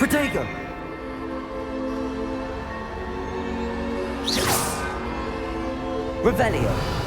Protego! Revelio.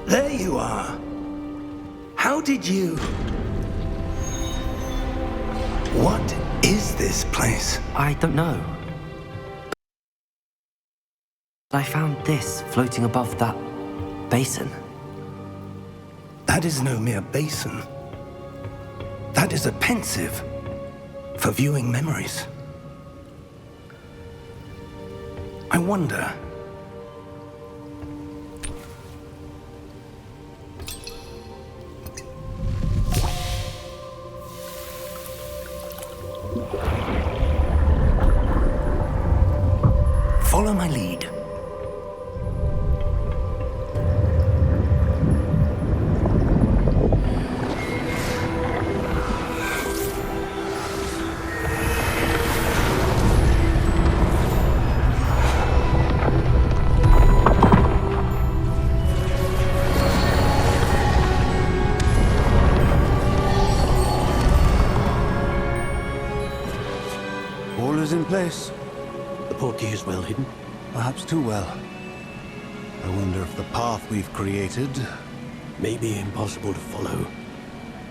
There you are. How did you... What is this place? I don't know. I found this floating above that basin. That is no mere basin. That is a pensive for viewing memories. I wonder... Follow my lead. All is in place. The portkey is well hidden. Perhaps too well. I wonder if the path we've created... May be impossible to follow.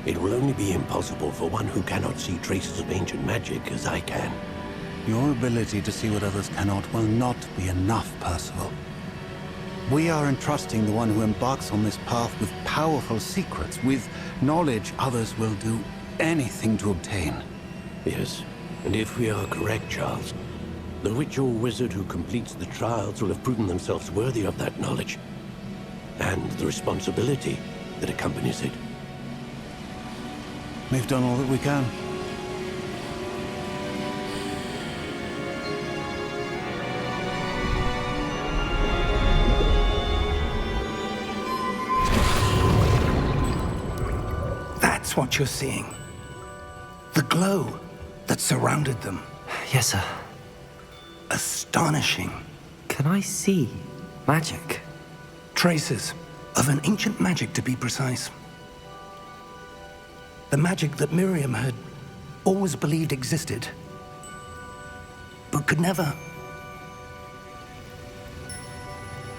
It will only be impossible for one who cannot see traces of ancient magic as I can. Your ability to see what others cannot will not be enough, Percival. We are entrusting the one who embarks on this path with powerful secrets, with knowledge others will do anything to obtain. Yes, and if we are correct, Charles, the witch or wizard who completes the trials will have proven themselves worthy of that knowledge, and the responsibility that accompanies it. We've done all that we can. That's what you're seeing. The glow that surrounded them. Yes, sir. Astonishing. Can I see magic? Traces of an ancient magic, to be precise. The magic that Miriam had always believed existed, but could never.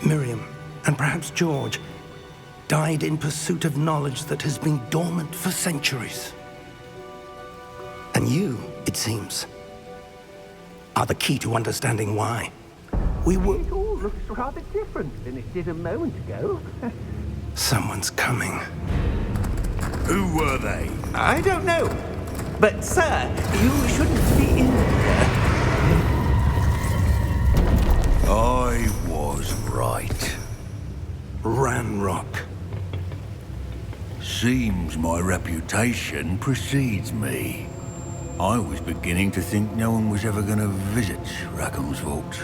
Miriam, and perhaps George, died in pursuit of knowledge that has been dormant for centuries. And you, it seems, are the key to understanding why. We were... It all looks rather different than it did a moment ago. Someone's coming. Who were they? I don't know. But, sir, you shouldn't be in here. I was right. Ranrock. Seems my reputation precedes me. I was beginning to think no one was ever going to visit Rackham's vault.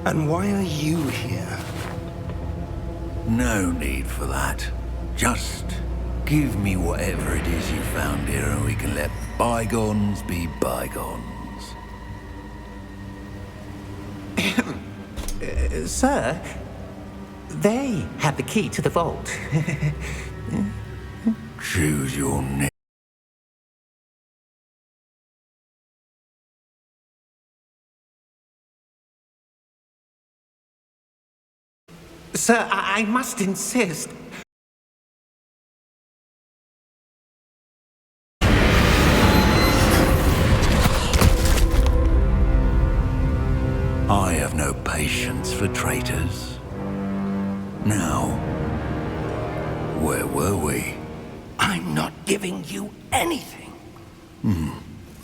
And why are you here? No need for that. Just give me whatever it is you found here and we can let bygones be bygones. Sir, they have the key to the vault. Choose your neck. Sir, I must insist. I have no patience for traitors. Now, where were we? I'm not giving you anything.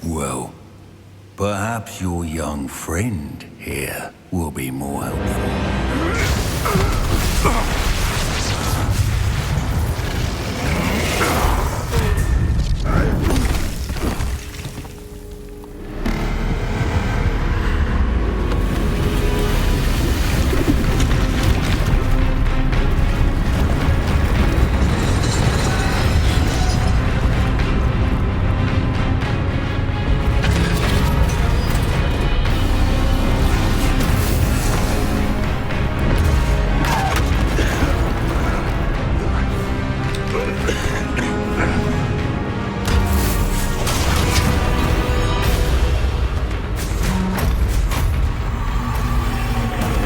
Well, perhaps your young friend here will be more helpful.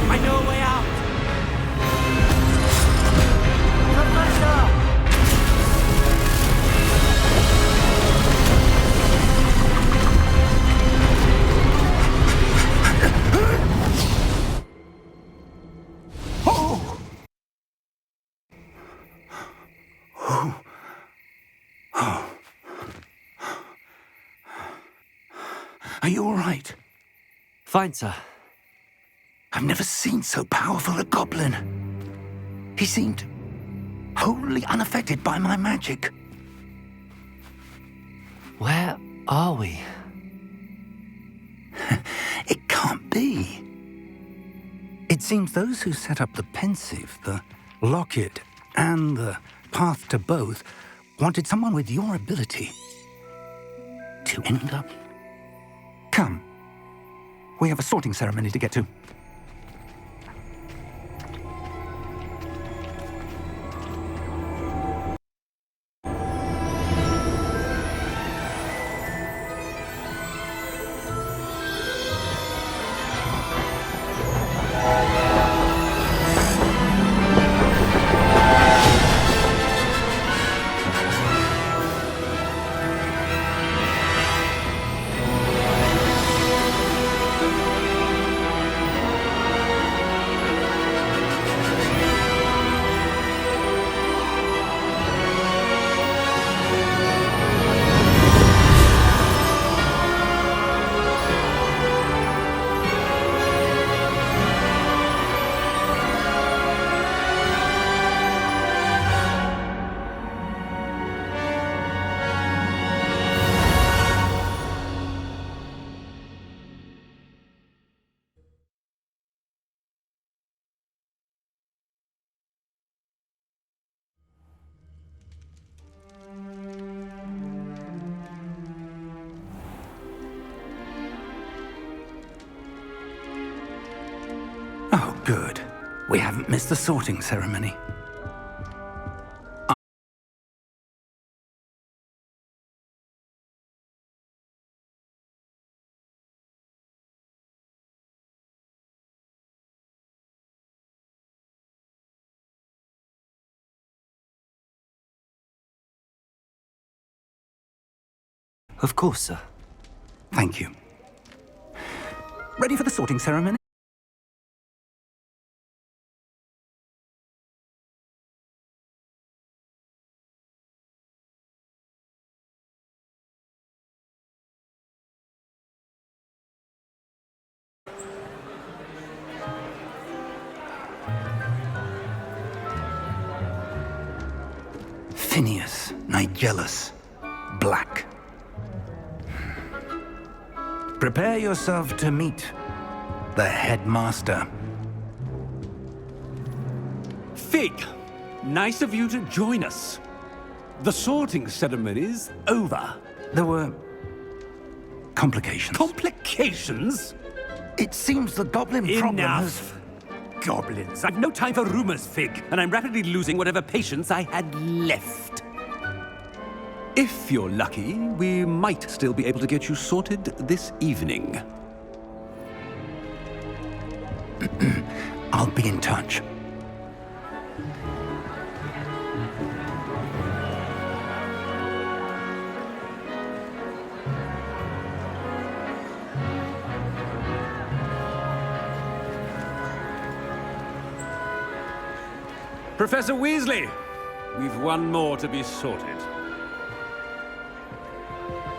I know a way out. Professor! Are you all right? Fine, sir. I've never seen so powerful a goblin. He seemed wholly unaffected by my magic. Where are we? It can't be. It seems those who set up the pensive, the locket, and the path to both wanted someone with your ability to end up. Come. We have a sorting ceremony to get to. Oh, good. We haven't missed the sorting ceremony. Of course, sir. Thank you. Ready for the sorting ceremony? Phineas, Nigellus, Black. Prepare yourself to meet the headmaster. Fig, nice of you to join us. The sorting ceremony's over. There were complications. Complications? It seems the goblin problem has... Enough! Goblins. I've no time for rumors, Fig, and I'm rapidly losing whatever patience I had left. If you're lucky, we might still be able to get you sorted this evening. I'll be in touch. Professor Weasley, we've one more to be sorted.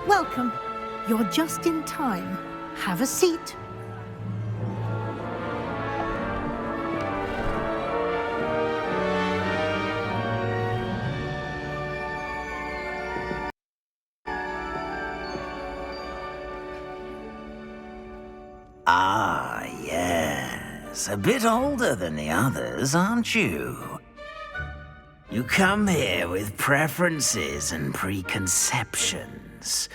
Welcome. You're just in time. Have a seat. Ah, yes. A bit older than the others, aren't you? You come here with preferences and preconceptions.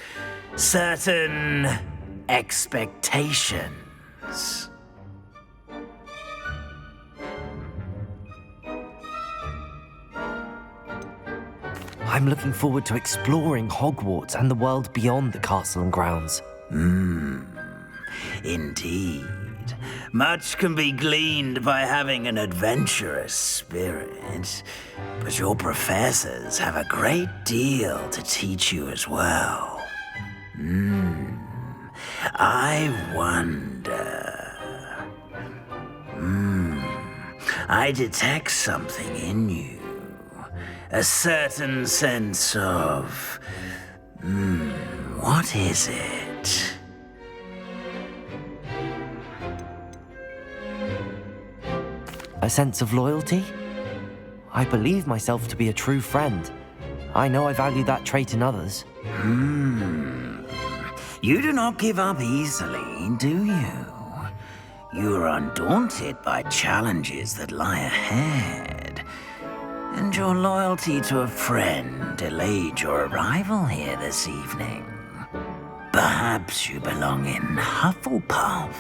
Certain expectations. I'm looking forward to exploring Hogwarts and the world beyond the castle and grounds. Indeed. Much can be gleaned by having an adventurous spirit, but your professors have a great deal to teach you as well. I wonder... I detect something in you. A certain sense of... what is it? A sense of loyalty? I believe myself to be a true friend. I know I value that trait in others. You do not give up easily, do you? You are undaunted by challenges that lie ahead. And your loyalty to a friend delayed your arrival here this evening. Perhaps you belong in Hufflepuff.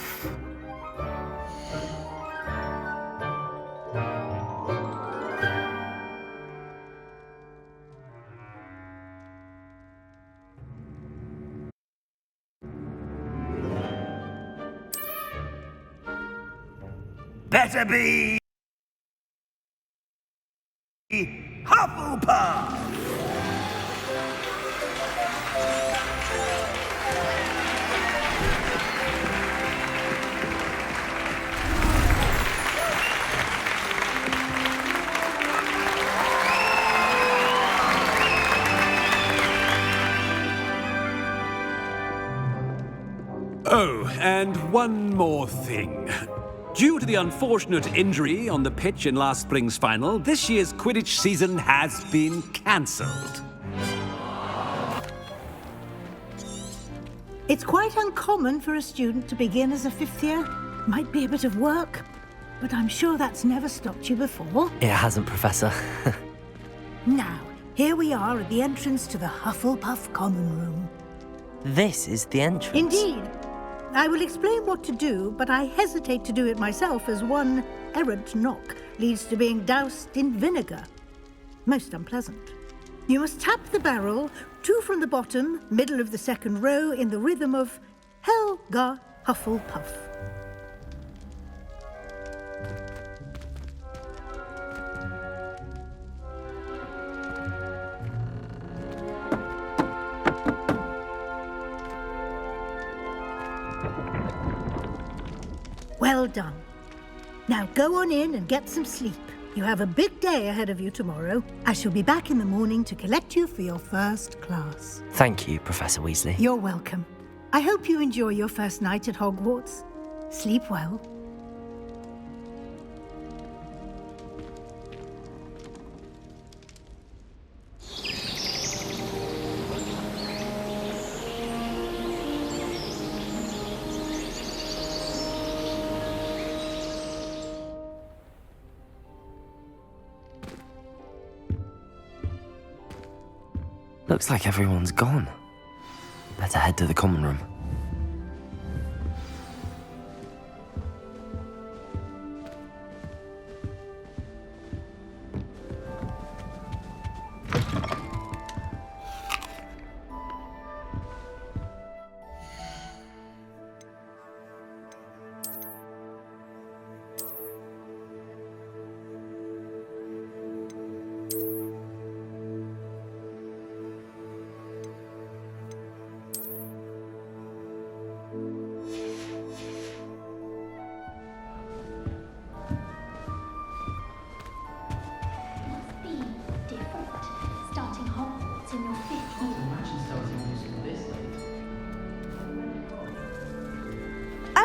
Better be Hufflepuff! Oh, and one more thing. Due to the unfortunate injury on the pitch in last spring's final, this year's Quidditch season has been cancelled. It's quite uncommon for a student to begin as a fifth year. Might be a bit of work, but I'm sure that's never stopped you before. It hasn't, Professor. Now, here we are at the entrance to the Hufflepuff Common Room. This is the entrance. Indeed. I will explain what to do, but I hesitate to do it myself, as one errant knock leads to being doused in vinegar. Most unpleasant. You must tap the barrel, 2 from the bottom, middle of the second row, in the rhythm of Helga Hufflepuff. Well done. Now go on in and get some sleep. You have a big day ahead of you tomorrow. I shall be back in the morning to collect you for your first class. Thank you, Professor Weasley. You're welcome. I hope you enjoy your first night at Hogwarts. Sleep well. Looks like everyone's gone. Better head to the common room.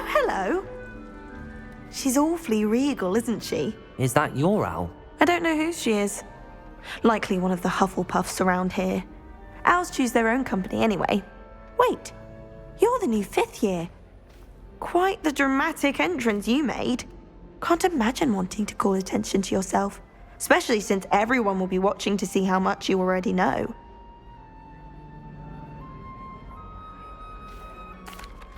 Hello. She's awfully regal, isn't she? Is that your owl? I don't know who she is. Likely one of the Hufflepuffs around here. Owls choose their own company anyway. Wait, you're the new 5th year. Quite the dramatic entrance you made. Can't imagine wanting to call attention to yourself, especially since everyone will be watching to see how much you already know.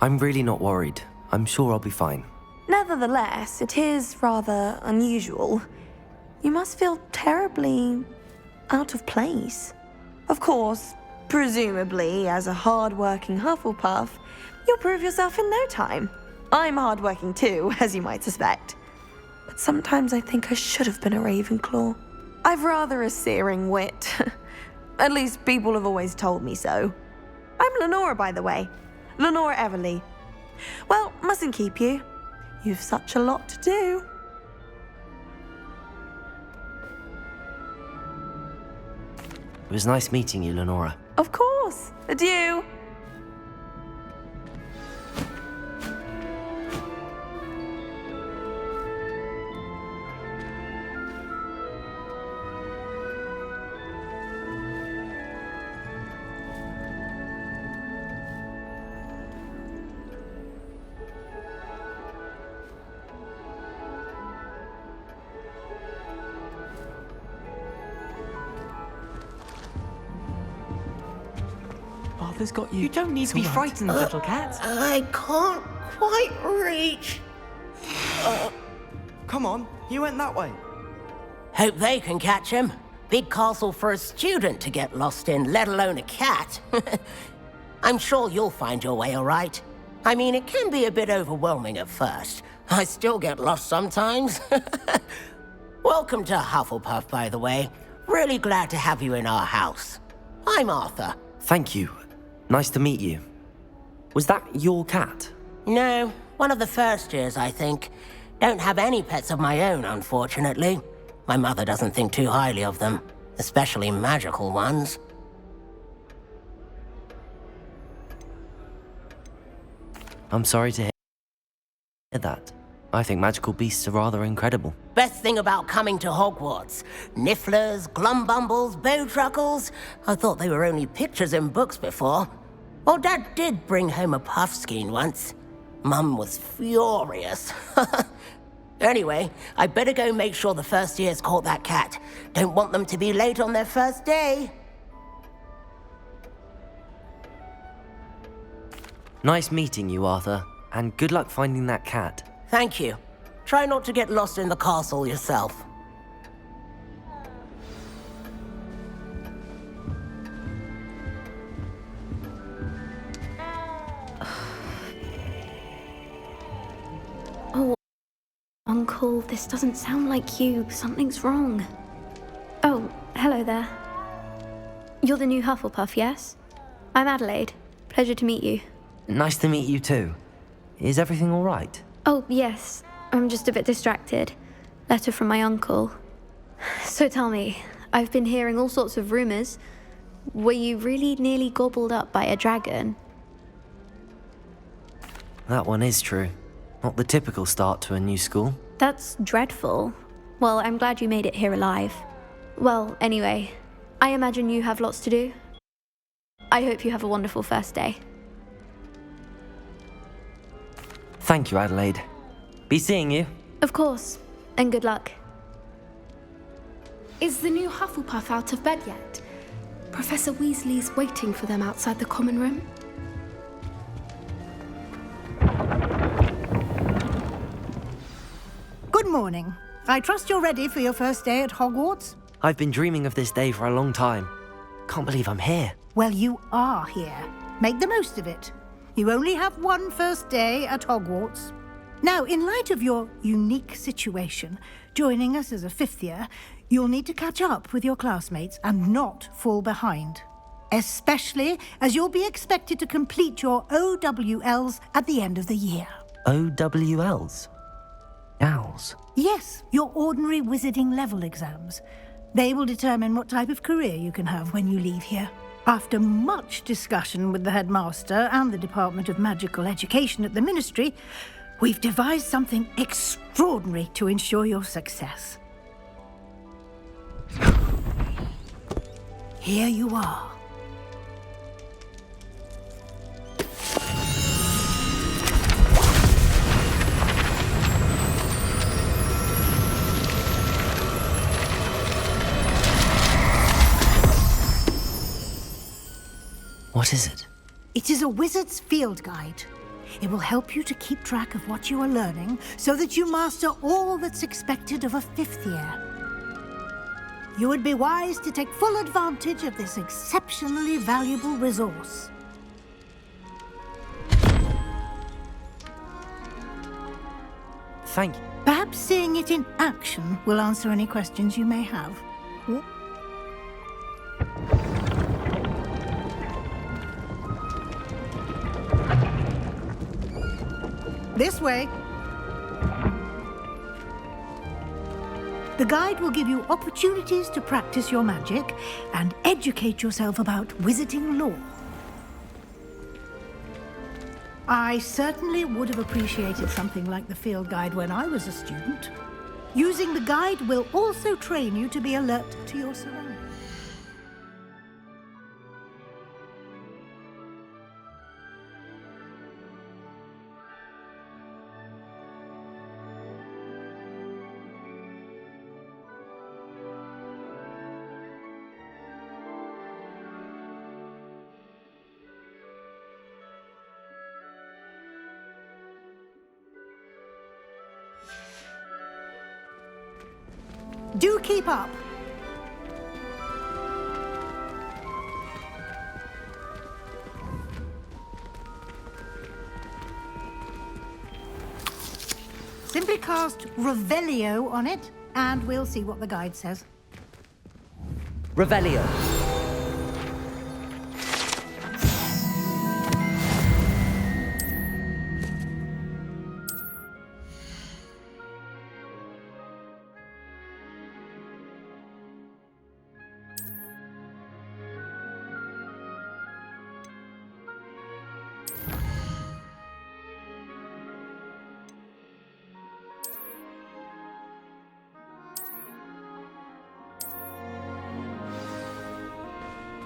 I'm really not worried. I'm sure I'll be fine. Nevertheless, it is rather unusual. You must feel terribly out of place. Of course, presumably, as a hard-working Hufflepuff, you'll prove yourself in no time. I'm hard-working too, as you might suspect. But sometimes I think I should have been a Ravenclaw. I've rather a searing wit. At least people have always told me so. I'm Lenora, by the way. Lenora Everly. Well, mustn't keep you. You've such a lot to do. It was nice meeting you, Lenora. Of course. Adieu. Arthur's got you. You don't need to be frightened, little cat. I can't quite reach. Come on, you went that way. Hope they can catch him. Big castle for a student to get lost in, let alone a cat. I'm sure you'll find your way all right. I mean, it can be a bit overwhelming at first. I still get lost sometimes. Welcome to Hufflepuff, by the way. Really glad to have you in our house. I'm Arthur. Thank you. Nice to meet you. Was that your cat? No, one of the first years, I think. Don't have any pets of my own, unfortunately. My mother doesn't think too highly of them, especially magical ones. I'm sorry to hear that. I think magical beasts are rather incredible. Best thing about coming to Hogwarts. Nifflers, glumbumbles, bowtruckles. I thought they were only pictures in books before. Well, Dad did bring home a puffskein once. Mum was furious. Anyway, I better go make sure the first years caught that cat. Don't want them to be late on their first day. Nice meeting you, Arthur. And good luck finding that cat. Thank you. Try not to get lost in the castle yourself. Oh, Uncle, this doesn't sound like you. Something's wrong. Oh, hello there. You're the new Hufflepuff, yes? I'm Adelaide. Pleasure to meet you. Nice to meet you too. Is everything all right? Oh, yes. I'm just a bit distracted. Letter from my uncle. So tell me, I've been hearing all sorts of rumors. Were you really nearly gobbled up by a dragon? That one is true. Not the typical start to a new school. That's dreadful. Well, I'm glad you made it here alive. Well, anyway, I imagine you have lots to do. I hope you have a wonderful first day. Thank you, Adelaide. Be seeing you. Of course, and good luck. Is the new Hufflepuff out of bed yet? Professor Weasley's waiting for them outside the common room. Good morning. I trust you're ready for your first day at Hogwarts? I've been dreaming of this day for a long time. Can't believe I'm here. Well, you are here. Make the most of it. You only have one first day at Hogwarts. Now, in light of your unique situation, joining us as a fifth year, you'll need to catch up with your classmates and not fall behind. Especially as you'll be expected to complete your OWLs at the end of the year. OWLs? Owls? Yes, your ordinary wizarding level exams. They will determine what type of career you can have when you leave here. After much discussion with the headmaster and the Department of Magical Education at the Ministry, we've devised something extraordinary to ensure your success. Here you are. What is it? It is a wizard's field guide. It will help you to keep track of what you are learning so that you master all that's expected of a fifth year. You would be wise to take full advantage of this exceptionally valuable resource. Thank you. Perhaps seeing it in action will answer any questions you may have. This way. The guide will give you opportunities to practice your magic and educate yourself about wizarding lore. I certainly would have appreciated something like the field guide when I was a student. Using the guide will also train you to be alert to your surroundings. Do keep up. Simply cast Revelio on it, and we'll see what the guide says. Revelio.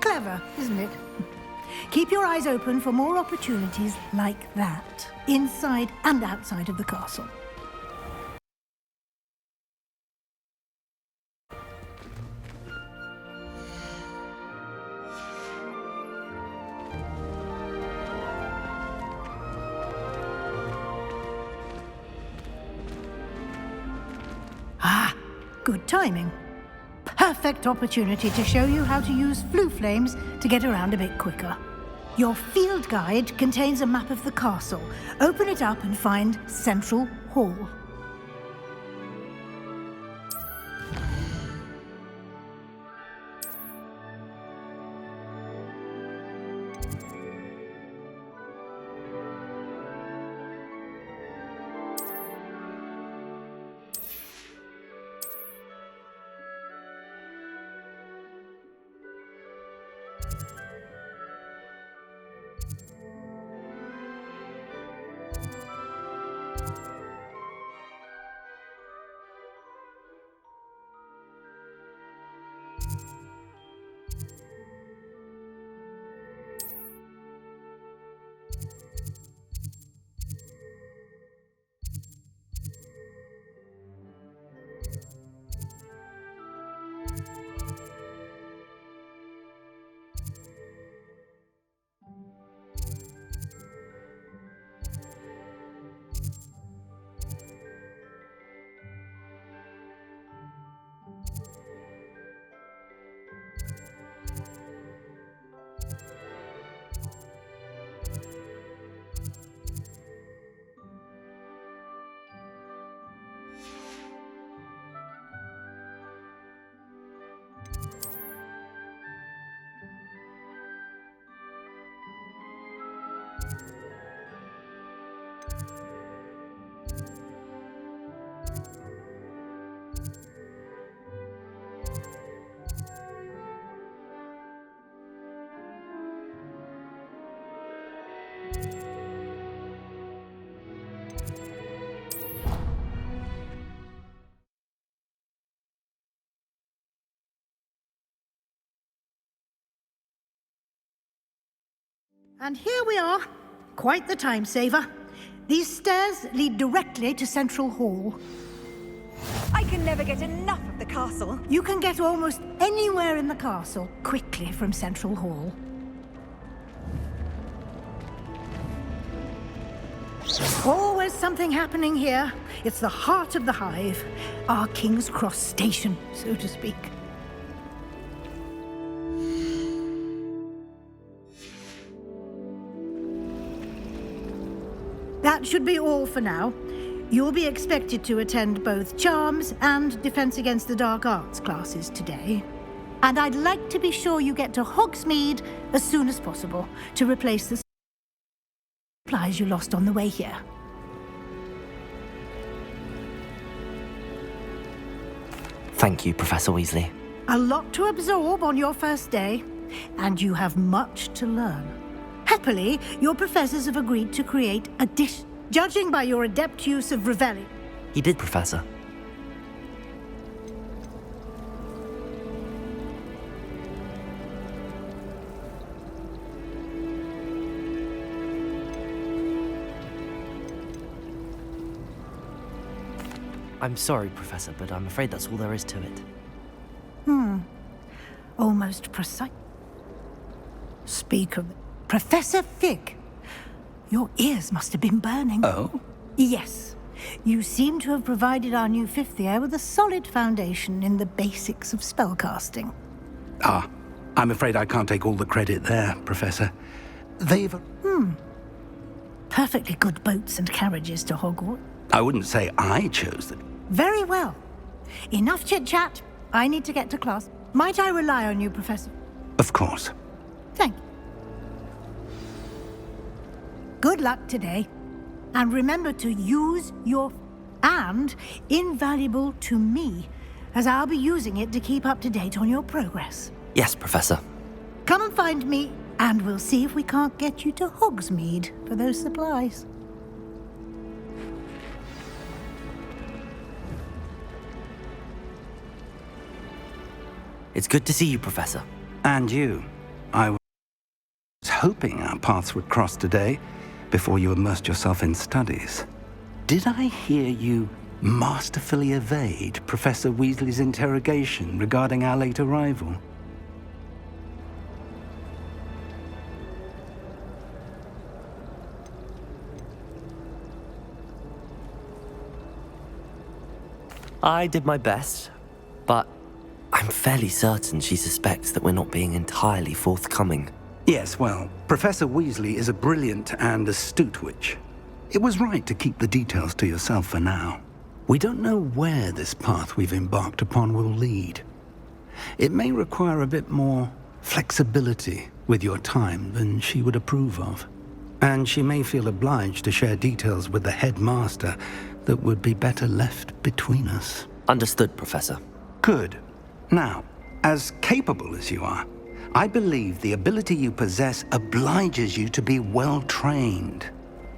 Clever, isn't it? Keep your eyes open for more opportunities like that, inside and outside of the castle. Good timing. Perfect opportunity to show you how to use flue flames to get around a bit quicker. Your field guide contains a map of the castle. Open it up and find Central Hall. And here we are. Quite the time saver. These stairs lead directly to Central Hall. I can never get enough of the castle. You can get almost anywhere in the castle quickly from Central Hall. Always something happening here. It's the heart of the hive. Our King's Cross station, so to speak. That should be all for now. You'll be expected to attend both Charms and Defense Against the Dark Arts classes today. And I'd like to be sure you get to Hogsmeade as soon as possible to replace the supplies you lost on the way here. Thank you, Professor Weasley. A lot to absorb on your first day, and you have much to learn. Happily, your professors have agreed to create a dish. Judging by your adept use of Revelli. He did, Professor. I'm sorry, Professor, but I'm afraid that's all there is to it. Almost precise. Speak of Professor Fig. Your ears must have been burning. Oh? Yes. You seem to have provided our new fifth year with a solid foundation in the basics of spellcasting. Ah, I'm afraid I can't take all the credit there, Professor. They've... Perfectly good boats and carriages to Hogwarts. I wouldn't say I chose them. Very well. Enough chit-chat. I need to get to class. Might I rely on you, Professor? Of course. Thank you. Good luck today. And remember to use your... and invaluable to me, as I'll be using it to keep up to date on your progress. Yes, Professor. Come and find me, and we'll see if we can't get you to Hogsmeade for those supplies. It's good to see you, Professor. And you. I was hoping our paths would cross today, before you immersed yourself in studies. Did I hear you masterfully evade Professor Weasley's interrogation regarding our late arrival? I did my best. but I'm fairly certain she suspects that we're not being entirely forthcoming. Yes, well, Professor Weasley is a brilliant and astute witch. It was right to keep the details to yourself for now. We don't know where this path we've embarked upon will lead. It may require a bit more flexibility with your time than she would approve of. And she may feel obliged to share details with the headmaster that would be better left between us. Understood, Professor. Good. Now, as capable as you are, I believe the ability you possess obliges you to be well trained.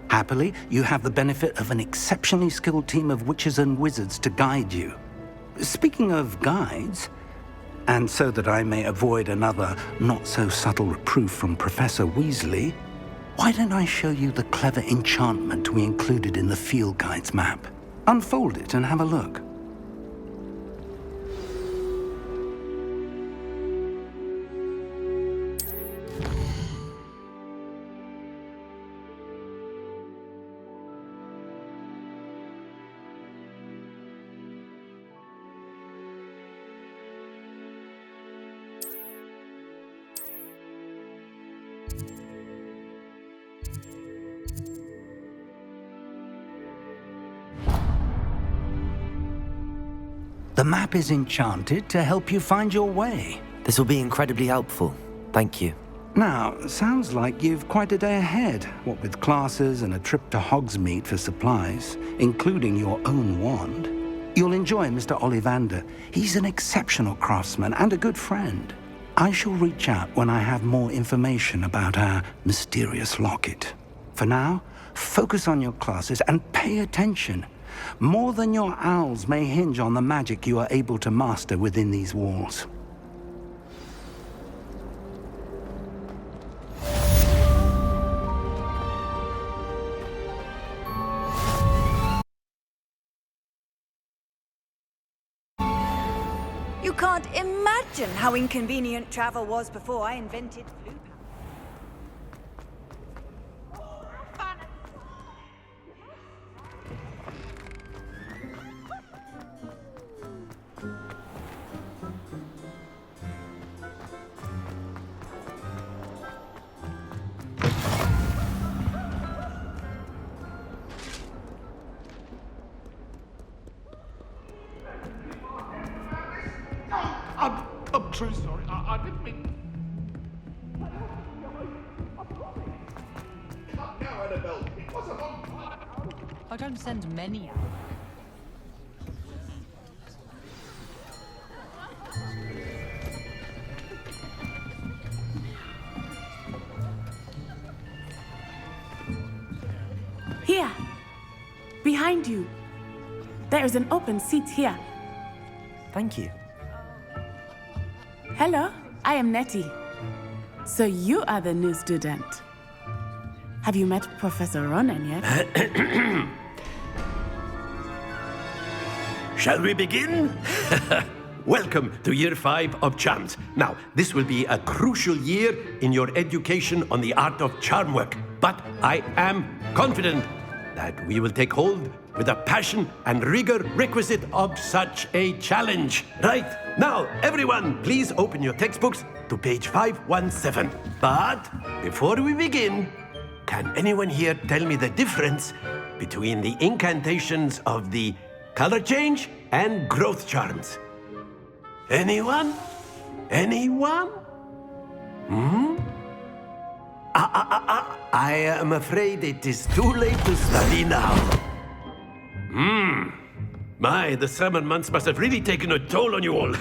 Happily, you have the benefit of an exceptionally skilled team of witches and wizards to guide you. Speaking of guides, and so that I may avoid another not-so-subtle reproof from Professor Weasley, why don't I show you the clever enchantment we included in the field guide's map? Unfold it and have a look. The map is enchanted to help you find your way. This will be incredibly helpful. Thank you. Now, sounds like you've quite a day ahead, what with classes and a trip to Hogsmeade for supplies, including your own wand. You'll enjoy Mr. Ollivander. He's an exceptional craftsman and a good friend. I shall reach out when I have more information about our mysterious locket. For now, focus on your classes and pay attention. More than your owls may hinge on the magic you are able to master within these walls. You can't imagine how inconvenient travel was before I invented blue power. I'm truly sorry. I didn't mean... Cut now, Annabelle. It was a long time. I don't send many out. Here. Behind you. There is an open seat here. Thank you. Hello, I am Nettie. So you are the new student. Have you met Professor Ronan yet? Shall we begin? Welcome to Year 5 of Charms. Now, this will be a crucial year in your education on the art of charm work. But I am confident that we will take hold with the passion and rigor requisite of such a challenge. Right, now, everyone, please open your textbooks to page 517. But before we begin, can anyone here tell me the difference between the incantations of the color change and growth charms? Anyone? Anyone? I am afraid it is too late to study now. My, the summer months must have really taken a toll on you all.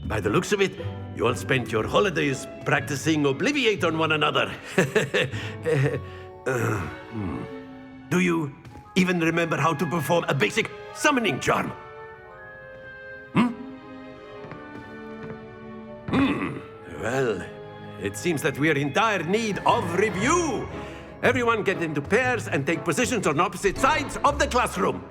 By the looks of it, you all spent your holidays practicing Obliviate on one another. Do you even remember how to perform a basic summoning charm? Well, it seems that we are in dire need of review. Everyone get into pairs and take positions on opposite sides of the classroom.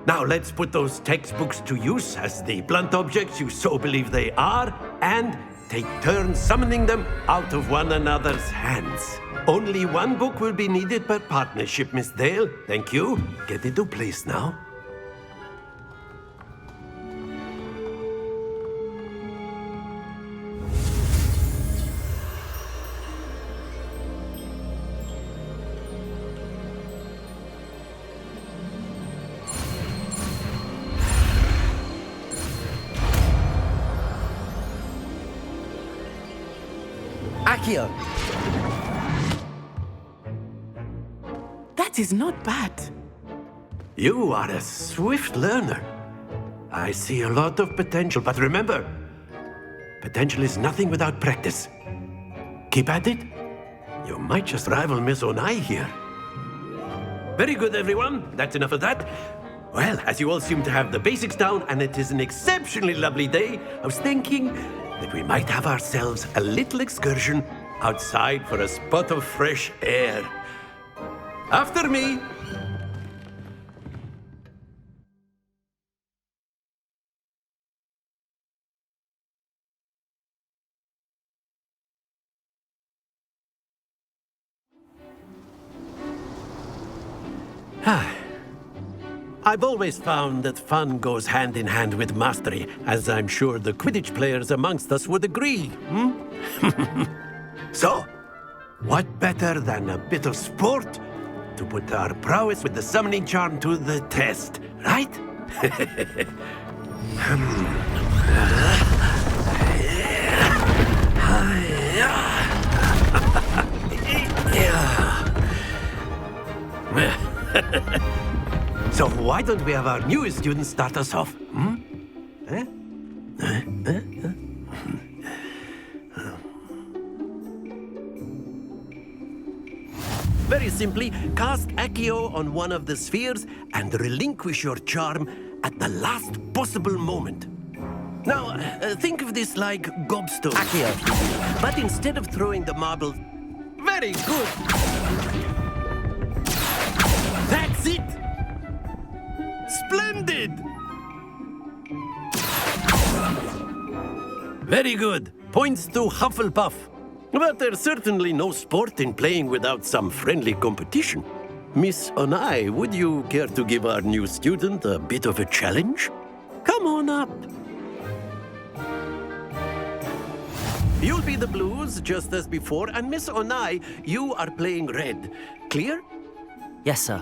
Now let's put those textbooks to use as the blunt objects you so believe they are, and take turns summoning them out of one another's hands. Only one book will be needed per partnership, Miss Dale. Thank you. Get into place now. Accio! That is not bad. You are a swift learner. I see a lot of potential, but remember, potential is nothing without practice. Keep at it. You might just rival Miss Onai here. Very good, everyone. That's enough of that. Well, as you all seem to have the basics down, and it is an exceptionally lovely day, I was thinking that we might have ourselves a little excursion outside for a spot of fresh air. After me. I've always found that fun goes hand in hand with mastery, as I'm sure the Quidditch players amongst us would agree. So, what better than a bit of sport to put our prowess with the summoning charm to the test, right? So why don't we have our newest student start us off? Very simply, cast Accio on one of the spheres and relinquish your charm at the last possible moment. Now, think of this like gobstone. Accio. But instead of throwing the marble... Very good! That's it! Splendid! Very good. Points to Hufflepuff. But there's certainly no sport in playing without some friendly competition. Miss Onai, would you care to give our new student a bit of a challenge? Come on up. You'll be the blues, just as before, and Miss Onai, you are playing red. Clear? Yes, sir.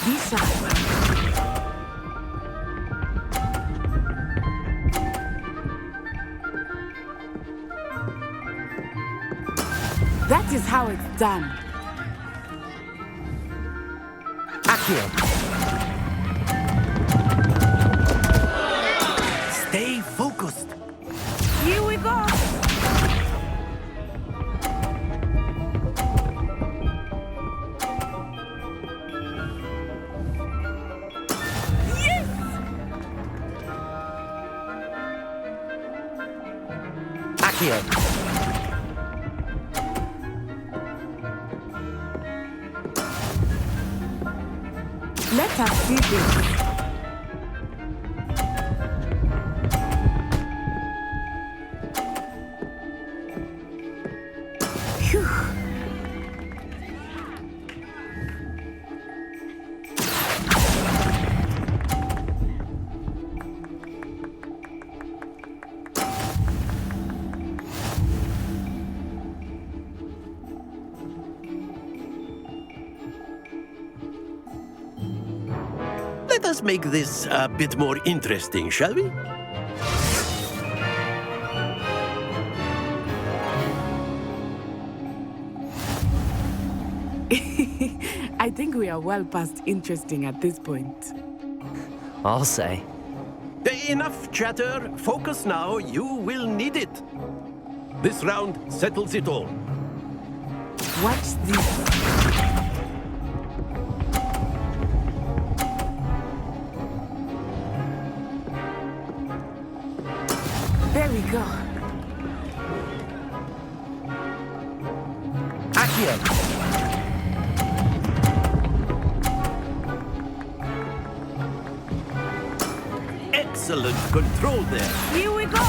Be sharp. That is how it's done. Accio! Stay focused. Here we go. Accio! Let us see this. Phew. Let us make this a bit more interesting, shall we? I think we are well past interesting at this point. I'll say. Enough chatter. Focus now. You will need it. This round settles it all. Watch this. There we go. Accio! Excellent control there. Here we go.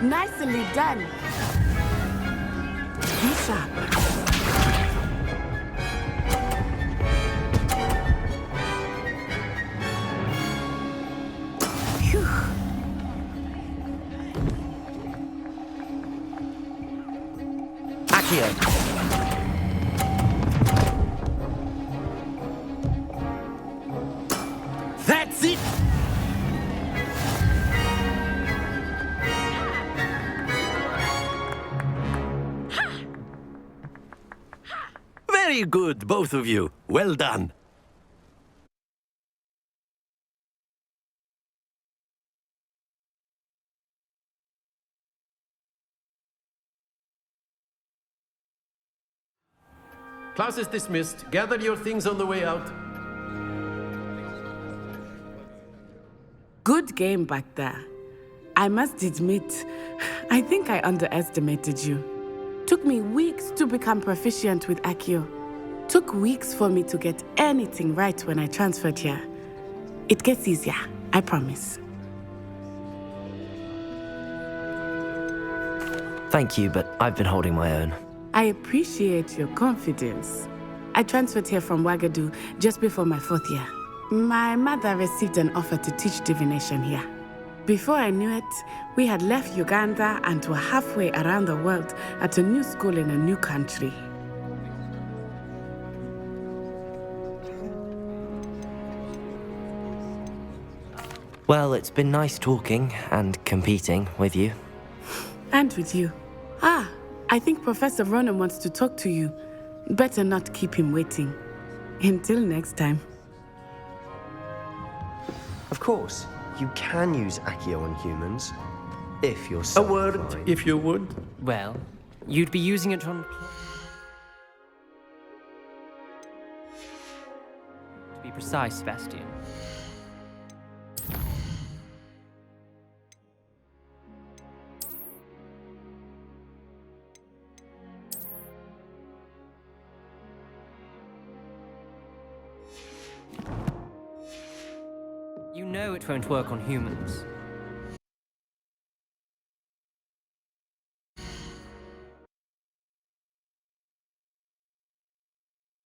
Nicely done. Be sharp. Accio! That's it! Very good, both of you. Well done. Class is dismissed. Gather your things on the way out. Good game back there. I must admit, I think I underestimated you. Took me weeks to become proficient with Accio. Took weeks for me to get anything right when I transferred here. It gets easier, I promise. Thank you, but I've been holding my own. I appreciate your confidence. I transferred here from Wagadu just before my 4th year. My mother received an offer to teach divination here. Before I knew it, we had left Uganda and were halfway around the world at a new school in a new country. Well, it's been nice talking and competing with you. And with you. Ah, I think Professor Ronan wants to talk to you. Better not keep him waiting. Until next time. Of course, you can use Accio on humans, if you're so A word, inclined. if you would. Well, you'd be using it on... To be precise, Sebastian. You know it won't work on humans.